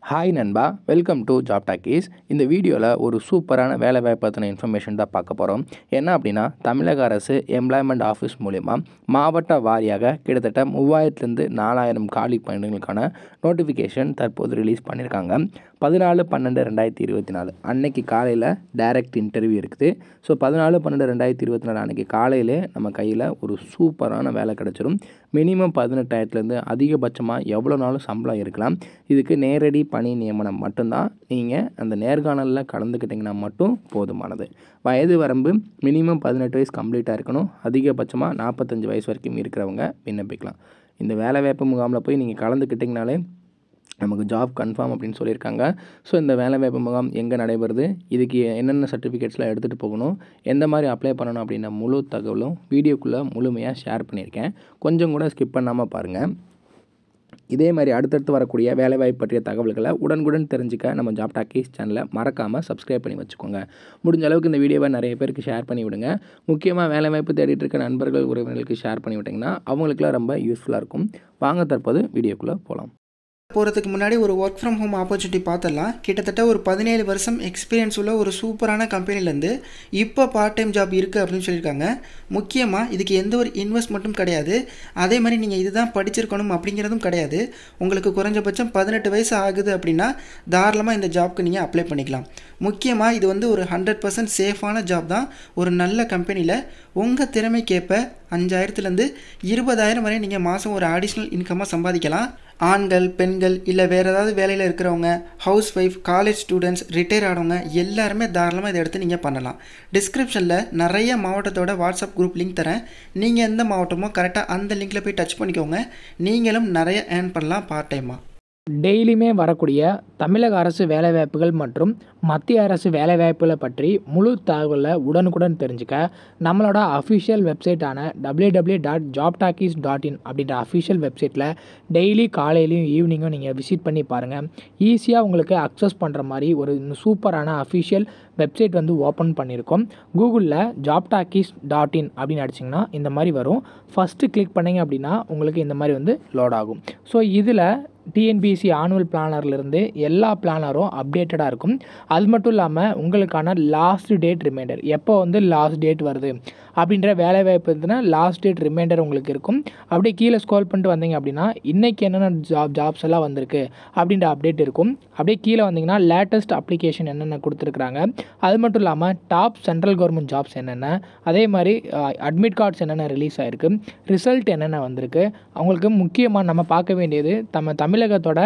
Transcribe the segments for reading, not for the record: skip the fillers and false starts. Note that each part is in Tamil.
ஹாய் நண்பா, வெல்கம் டு ஜாப் டாக்கீஸ். இந்த வீடியோவில் ஒரு சூப்பரான வேலைவாய்ப்பு பற்றின இன்ஃபர்மேஷன் தான் பார்க்க போகிறோம். என்ன அப்படின்னா, தமிழக அரசு எம்ப்ளாய்மெண்ட் ஆஃபீஸ் மூலிமா மாவட்ட வாரியாக கிட்டத்தட்ட 3000லேருந்து 4000 காலி பணிகளுக்கான நோட்டிஃபிகேஷன் தற்போது ரிலீஸ் பண்ணியிருக்காங்க. 14/12/2024 அன்னைக்கு காலையில் டைரக்ட் இன்டர்வியூ இருக்குது. ஸோ 14/12/2024 அன்றைக்கி காலையிலே நம்ம கையில் ஒரு சூப்பரான வேலை கிடச்சிரும். மினிமம் 18,000லேருந்து அதிகபட்சமாக எவ்வளோ நாளும் சம்பளம் இருக்கலாம். இதுக்கு நேரடி பணி நியமனம் மட்டும்தான். நீங்கள் அந்த நேர்காணலில் கலந்துக்கிட்டிங்கன்னா மட்டும் போதுமானது. வயது வரம்பு மினிமம் 18 வயசு கம்ப்ளீட்டாக இருக்கணும். அதிகபட்சமாக 45 வயசு வரைக்கும் இருக்கிறவங்க விண்ணப்பிக்கலாம். இந்த வேலைவாய்ப்பு முகாமில் போய் நீங்கள் கலந்துக்கிட்டிங்கனாலே நமக்கு ஜாப் கன்ஃபார்ம் அப்படின்னு சொல்லியிருக்காங்க. ஸோ இந்த வேலைவாய்ப்பு முகாம் எங்கே நடைபெறுது, இதுக்கு என்னென்ன சர்டிஃபிகேட்ஸ்லாம் எடுத்துகிட்டு போகணும், எந்த மாதிரி அப்ளை பண்ணணும் அப்படின்ற முழு தகவலும் வீடியோக்குள்ளே முழுமையாக ஷேர் பண்ணியிருக்கேன். கொஞ்சம் கூட ஸ்கிப் பண்ணாமல் பாருங்கள். இதே மாதிரி அடுத்தடுத்து வரக்கூடிய வேலைவாய்ப்பு பற்றிய தகவல்களை உடனுக்குடன் தெரிஞ்சுக்க நம்ம ஜாப் டாக்கீஸ் சேனலை மறக்காமல் சப்ஸ்கிரைப் பண்ணி வச்சுக்கோங்க. முடிஞ்ச அளவுக்கு இந்த வீடியோவை நிறைய பேருக்கு ஷேர் பண்ணி விடுங்க. முக்கியமாக வேலைவாய்ப்பு தேடிட்டு இருக்க நண்பர்கள் உறவினர்களுக்கு ஷேர் பண்ணி விட்டிங்கன்னா அவங்களுக்குலாம் ரொம்ப யூஸ்ஃபுல்லாக இருக்கும். வாங்க தற்போது வீடியோக்குள்ளே போகலாம். போகிறதுக்கு முன்னாடி ஒரு ஒர்க் ஃப்ரம் ஹோம் ஆப்பர்ச்சுனிட்டி பார்த்துடலாம். கிட்டத்தட்ட ஒரு 17 வருஷம் எக்ஸ்பீரியன்ஸ் உள்ள ஒரு சூப்பரான கம்பெனிலேருந்து இப்போ பார்ட் டைம் ஜாப் இருக்குது அப்படின்னு சொல்லியிருக்காங்க. முக்கியமாக இதுக்கு எந்த ஒரு இன்வெஸ்ட்மெண்ட்டும் கிடையாது. அதே மாதிரி நீங்கள் இதுதான் படிச்சிருக்கணும் அப்படிங்கிறதும் கிடையாது. உங்களுக்கு குறைஞ்சபட்சம் 18 வயசு ஆகுது அப்படின்னா தாராளமாக இந்த ஜாப்க்கு நீங்கள் அப்ளை பண்ணிக்கலாம். முக்கியமாக இது வந்து ஒரு 100% சேஃபான ஜாப் தான். ஒரு நல்ல கம்பெனியில் உங்கள் திறமைக்கேற்ப 5,000லேருந்து 20,000 வரை நீங்கள் மாதம் ஒரு அடிஷ்னல் இன்கமாக சம்பாதிக்கலாம். ஆண்கள், பெண்கள், இல்லை வேறு ஏதாவது வேலையில் இருக்கிறவங்க, house wife, college students, retire ஆனவங்க எல்லாருமே தாராளமாக இதை எடுத்து நீங்கள் பண்ணலாம். டிஸ்கிரிப்ஷனில் நிறைய மாவட்டத்தோட வாட்ஸ்அப் குரூப் லிங்க் தரேன். நீங்கள் எந்த மாவட்டமோ கரெக்டாக அந்த லிங்கில் போய் டச் பண்ணிக்கோங்க. நீங்களும் நிறைய ஏர்ன் பண்ணலாம் பார்ட் டைமாக. டெய்லியுமே வரக்கூடிய தமிழக அரசு வேலைவாய்ப்புகள் மற்றும் மத்திய அரசு வேலைவாய்ப்புகளை பற்றி முழு தகவலை உடனுக்குடன் தெரிஞ்சுக்க நம்மளோட அஃபிஷியல் வெப்சைட்டான www.jobtalkies.in அப்படின்ற அஃபிஷியல் வெப்சைட்டில் டெய்லி காலையிலையும் ஈவினிங்கும் நீங்கள் விசிட் பண்ணி பாருங்கள். ஈஸியாக உங்களுக்கு அக்சஸ் பண்ணுற மாதிரி ஒரு சூப்பரான அஃபிஷியல் வெப்சைட் வந்து ஓப்பன் பண்ணியிருக்கோம். கூகுளில் jobtalkies.in அப்படின்னு அடிச்சிங்கன்னா இந்த மாதிரி வரும். ஃபஸ்ட்டு கிளிக் பண்ணிங்க அப்படின்னா உங்களுக்கு இந்த மாதிரி வந்து லோட் ஆகும். ஸோ இதில் டிஎன்பிஎஸ்சி ஆனுவல் பிளானர்லேருந்து எல்லா பிளானரும் அப்டேட்டடாக இருக்கும். அது மட்டும் இல்லாமல் உங்களுக்கான லாஸ்ட் டேட் ரிமைண்டர், எப்போ வந்து லாஸ்ட் டேட் வருது அப்படின்ற வேலைவாய்ப்பு இருந்துன்னா லாஸ்ட் டேட் ரிமைண்டர் உங்களுக்கு இருக்கும். அப்படியே கீழே ஸ்க்ரோல் பண்ணிட்டு வந்தீங்க அப்படின்னா இன்றைக்கி என்னென்ன ஜாப்ஸ் எல்லாம் வந்திருக்கு அப்படின்ற அப்டேட் இருக்கும். அப்படியே கீழே வந்தீங்கன்னா லேட்டஸ்ட் அப்ளிகேஷன் என்னென்ன கொடுத்துருக்குறாங்க, அது மட்டும் இல்லாமல் டாப் சென்ட்ரல் கவர்மெண்ட் ஜாப்ஸ் என்னென்ன, அதே மாதிரி அட்மிட் கார்ட்ஸ் என்னென்ன ரிலீஸ் ஆகிருக்கு, ரிசல்ட் என்னென்ன வந்திருக்கு. அவங்களுக்கு முக்கியமாக நம்ம பார்க்க வேண்டியது தமிழகத்தோட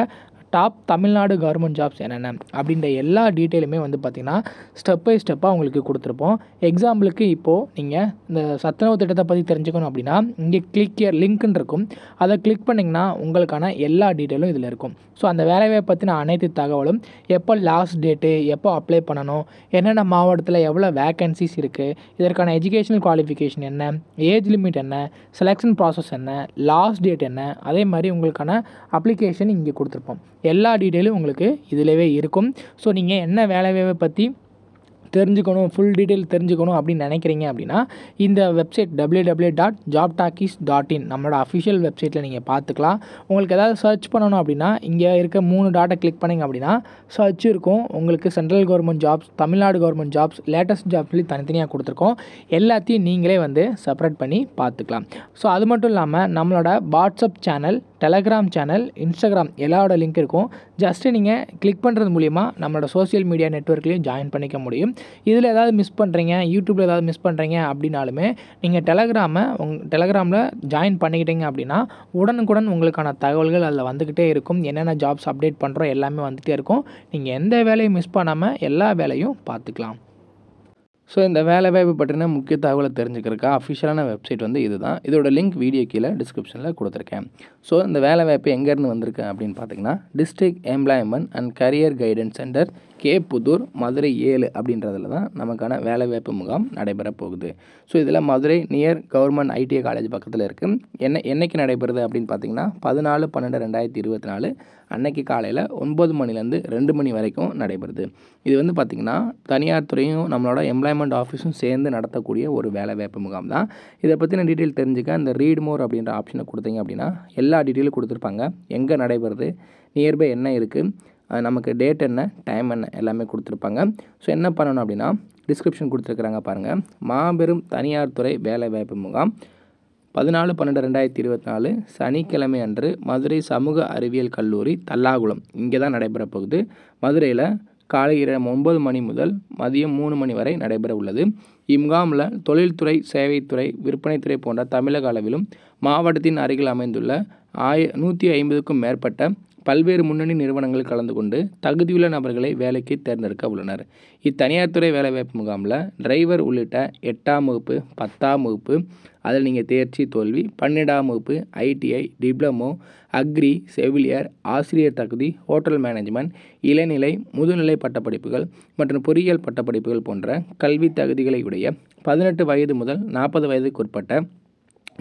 டாப் தமிழ்நாடு கவர்மெண்ட் ஜாப்ஸ் என்னென்ன அப்படின்ற எல்லா டீட்டெயிலுமே வந்து பார்த்திங்கன்னா ஸ்டெப் பை ஸ்டெப்பாக உங்களுக்கு கொடுத்துருப்போம். எக்ஸாம்பிளுக்கு இப்போது நீங்கள் இந்த சத்துணவு திட்டத்தை பற்றி தெரிஞ்சுக்கணும் அப்படின்னா இங்கே கிளிக் இயர் லிங்க்னு இருக்கும். அதை கிளிக் பண்ணிங்கன்னா உங்களுக்கான எல்லா டீட்டெயிலும் இதில் இருக்கும். ஸோ அந்த வேலைவாய்ப்பை பற்றின அனைத்து தகவலும், எப்போ லாஸ்ட் டேட்டு, எப்போ அப்ளை பண்ணணும், என்னென்ன மாவட்டத்தில் எவ்வளோ வேக்கன்சிஸ் இருக்குது, இதற்கான எஜுகேஷனல் குவாலிஃபிகேஷன் என்ன, ஏஜ் லிமிட் என்ன, செலெக்ஷன் ப்ராசஸ் என்ன, லாஸ்ட் டேட் என்ன, அதே மாதிரி உங்களுக்கான அப்ளிகேஷன் இங்கே கொடுத்துருப்போம். எல்லா டீட்டெயிலும் உங்களுக்கு இதிலவே இருக்கும். ஸோ நீங்கள் என்ன வேலைவாய்ப்பை பற்றி தெரிஞ்சுக்கணும், ஃபுல் டீட்டெயில் தெரிஞ்சுக்கணும் அப்படின்னு நினைக்கிறீங்க அப்படின்னா இந்த வெப்சைட் www.jobtalkies.in நம்மளோட அஃபிஷியல் வெப்சைட்டில் நீங்கள் பார்த்துக்கலாம். உங்களுக்கு ஏதாவது சர்ச் பண்ணணும் அப்படின்னா இங்கே இருக்க 3 டாட்டை கிளிக் பண்ணிங்க அப்படின்னா சர்ச் இருக்கும். உங்களுக்கு central government jobs, Tamil Nadu government jobs, latest jobs சொல்லி தனித்தனியாக கொடுத்துருக்கோம். எல்லாத்தையும் நீங்களே வந்து செப்பரேட் பண்ணி பார்த்துக்கலாம். ஸோ அது மட்டும் இல்லாமல் நம்மளோட WhatsApp channel, Telegram channel, Instagram எல்லாரோட லிங்க் இருக்கும். ஜஸ்ட்டு நீங்கள் கிளிக் பண்ணுறது மூலிமா நம்மளோட சோஷியல் மீடியா நெட்வொர்க்லேயும் ஜாயின் பண்ணிக்க முடியும். இதில் ஏதாவது மிஸ் பண்ணுறீங்க, யூடியூப்பில் ஏதாவது மிஸ் பண்ணுறீங்க அப்படின்னாலுமே நீங்கள் டெலகிராமில் ஜாயின் பண்ணிக்கிட்டீங்க அப்படின்னா உடனுக்குடன் உங்களுக்கான தகவல்கள் அதில் வந்துக்கிட்டே இருக்கும். என்னென்ன ஜாப்ஸ் அப்டேட் பண்ணுறோம் எல்லாமே வந்துகிட்டே இருக்கும். நீங்கள் எந்த வேலையும் மிஸ் பண்ணாமல் எல்லா வேலையும் பார்த்துக்கலாம். ஸோ இந்த வேலைவாய்ப்பு பற்றின முக்கிய தகவலை தெரிஞ்சுக்கிறதுக்கு அஃபிஷியலான வெப்சைட் வந்து இதுதான். இதோட லிங்க் வீடியோ கீழே டிஸ்கிரிப்ஷனில் கொடுத்துருக்கேன். ஸோ இந்த வேலைவாய்ப்பு எங்கேருந்து வந்திருக்கு அப்படின்னு பார்த்தீங்கன்னா district employment and career guidance centre, Pudur, Madurai 7 அப்படின்றதுல தான் நமக்கான வேலைவாய்ப்பு முகாம் நடைபெற போகுது. ஸோ இதில் Madurai near government ITI college பக்கத்தில் இருக்குது. என்னைக்கு நடைபெறுது அப்படின்னு பார்த்தீங்கன்னா 14/12/2024 அன்னைக்கு காலையில் 9 மணிலேருந்து 2 மணி வரைக்கும் நடைபெறுது. இது வந்து பார்த்திங்கன்னா தனியார் துறையும் நம்மளோட எம்ப்ளாய்மெண்ட் ஆஃபீஸும் சேர்ந்து நடத்தக்கூடிய ஒரு வேலைவாய்ப்பு முகாம் தான். இதை பற்றின டீட்டெயில் தெரிஞ்சுக்க இந்த ரீட் மோர் அப்படின்ற ஆப்ஷனை கொடுத்தீங்க அப்படின்னா எல்லா டீட்டெயிலும் கொடுத்துருப்பாங்க. எங்கே நடைபெறுது, நியர்பை என்ன இருக்குது, நமக்கு டேட் என்ன, டைம் என்ன எல்லாமே கொடுத்துருப்பாங்க. ஸோ என்ன பண்ணணும் அப்படின்னா டிஸ்கிரிப்ஷன் கொடுத்துருக்குறாங்க பாருங்கள். மாபெரும் தனியார் துறை வேலைவாய்ப்பு முகாம் 14/12/2024 சனிக்கிழமை அன்று மதுரை சமூக அறிவியல் கல்லூரி தல்லாகுளம் இங்கே தான் நடைபெற போகுது. மதுரையில் காலை 9 மணி முதல் மதியம் 3 மணி வரை நடைபெற உள்ளது. இம்முகாமில் தொழில்துறை, சேவைத்துறை, விற்பனைத்துறை போன்ற தமிழக அளவிலும் மாவட்டத்தின் அருகில் அமைந்துள்ள 150க்கும் மேற்பட்ட பல்வேறு முன்னணி நிறுவனங்கள் கலந்து கொண்டு தகுதியுள்ள நபர்களை வேலைக்கு தேர்ந்தெடுக்க உள்ளனர். இத்தனியார் துறை வேலைவாய்ப்பு முகாமில் டிரைவர் உள்ளிட்ட 8ஆம் வகுப்பு, 10ஆம் வகுப்பு, அதில் நீங்கள் தேர்ச்சி, தோல்வி, 12ஆம் வகுப்பு, ITI, டிப்ளமோ, அக்ரி, செவிலியர், ஆசிரியர் தகுதி, ஹோட்டல் மேனேஜ்மெண்ட், இளநிலை, முதுநிலை பட்டப்படிப்புகள் மற்றும் பொறியியல் பட்டப்படிப்புகள் போன்ற கல்வி தகுதிகளை உடைய 18 வயது முதல் 40 வயதுக்குட்பட்ட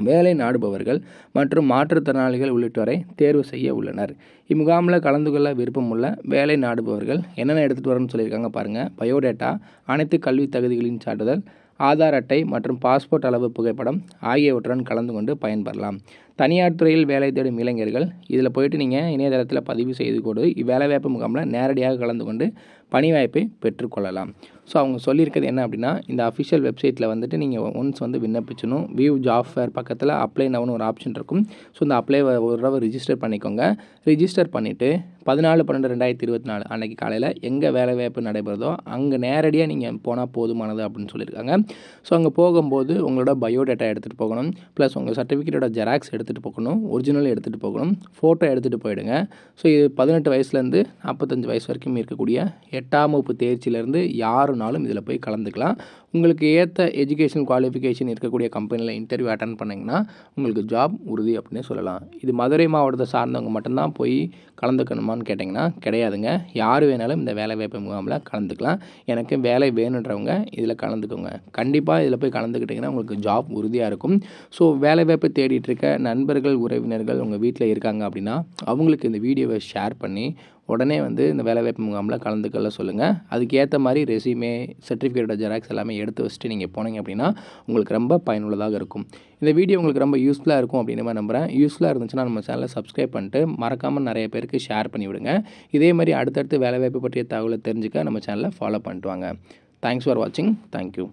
வேலை நாடுபவர்கள் மற்றும் மாற்றுத்திறனாளிகள் உள்ளிட்டோரை தேர்வு செய்ய உள்ளனர். இம்முகாமில் கலந்து கொள்ள விருப்பமுள்ள வேலை நாடுபவர்கள் என்னென்ன எடுத்துகிட்டு வரணும்னு சொல்லியிருக்காங்க பாருங்கள். பயோடேட்டா, அனைத்து கல்வி தகுதிகளின் சான்றிதழ், ஆதார் அட்டை மற்றும் பாஸ்போர்ட் அளவு புகைப்படம் ஆகியவற்றுடன் கலந்து கொண்டு பயன்பெறலாம். தனியார் துறையில் வேலை தேடும் இளைஞர்கள் இதில் போயிட்டு நீங்கள் இணையதளத்தில் பதிவு செய்து கொண்டு வேலைவாய்ப்பு முகாமில் நேரடியாக கலந்து கொண்டு பணி வாய்ப்பை பெற்றுக்கொள்ளலாம். ஸோ அவங்க சொல்லியிருக்கிறது என்ன அப்படின்னா, இந்த அஃபிஷியல் வெப்சைட்டில் வந்துட்டு நீங்கள் ஒன்ஸ் வந்து விண்ணப்பிச்சணும். வியூ ஜாப் ஃபேர் பக்கத்தில் அப்ளை நவுன்னு ஒரு ஆப்ஷன் இருக்கும். ஸோ இந்த அப்ளை ஒரு தடவை ரிஜிஸ்டர் பண்ணிக்கோங்க. ரிஜிஸ்டர் பண்ணிவிட்டு 14/12/2024 அன்றைக்கி காலையில் எங்கே வேலைவாய்ப்பு நடைபெறுதோ அங்கே நேரடியாக நீங்கள் போனால் போதுமானது அப்படின்னு சொல்லியிருக்காங்க. ஸோ அங்கே போகும்போது உங்களோட பயோடேட்டா எடுத்துகிட்டு போகணும், ப்ளஸ் உங்கள் சர்டிஃபிகேட்டோட ஜெராக்ஸ் எடுத்துகிட்டு போகணும், ஒரிஜினல் எடுத்துகிட்டு போகணும், ஃபோட்டோ எடுத்துகிட்டு போயிடுங்க. ஸோ இது 18 வயசுலேருந்து 45 வயசு வரைக்கும் இருக்கக்கூடிய 8ஆம் வகுப்பு தேர்ச்சியிலேருந்து யாருனாலும் இதில் போய் கலந்துக்கலாம். உங்களுக்கு ஏற்ற எஜுகேஷன் குவாலிஃபிகேஷன் இருக்கக்கூடிய கம்பெனியில் இன்டர்வியூ அட்டன் பண்ணிங்கன்னா உங்களுக்கு ஜாப் உறுதி அப்படின்னே சொல்லலாம். இது மதுரை மாவட்டத்தை சார்ந்தவங்க மட்டும்தான் போய் கலந்துக்கணுமான்னு கேட்டிங்கன்னா கிடையாதுங்க. யார் வேணாலும் இந்த வேலைவாய்ப்பு முகாமில் கலந்துக்கலாம். எனக்கு வேலை வேணுன்றவங்க இதில் கலந்துக்கோங்க. கண்டிப்பாக இதில் போய் கலந்துக்கிட்டிங்கன்னா உங்களுக்கு ஜாப் உறுதியாக இருக்கும். ஸோ வேலைவாய்ப்பு தேடிட்டு இருக்க நண்பர்கள், உறவினர்கள் உங்கள் வீட்டில் இருக்காங்க அப்படின்னா அவங்களுக்கு இந்த வீடியோவை ஷேர் பண்ணி உடனே வந்து இந்த வேலைவாய்ப்பு முகாமில் கலந்துக்கல சொல்லுங்கள். அதுக்கேற்ற மாதிரி ரெஸ்யூமே, சர்டிஃபிகேட்டோட ஜெராக்ஸ் எல்லாமே எடுத்து வச்சுட்டு நீங்கள் போனீங்க அப்படின்னா உங்களுக்கு ரொம்ப பயனுள்ளதாக இருக்கும். இந்த வீடியோ உங்களுக்கு ரொம்ப யூஸ்ஃபுல்லாக இருக்கும் அப்படின்னு மாதிரி நம்புகிறேன். யூஸ்ஃபுல்லாக இருந்துச்சுன்னா நம்ம சேனலை சப்ஸ்கிரைப் பண்ணிட்டு மறக்காமல் நிறைய பேருக்கு ஷேர் பண்ணி விடுங்க. இதே மாதிரி அடுத்தடுத்து வேலைவாய்ப்பு பற்றிய தகவலை தெரிஞ்சுக்க நம்ம சேனலை ஃபாலோ பண்ணிட்டு வாங்க. தேங்க்ஸ் ஃபார் வாட்சிங். தேங்க்யூ.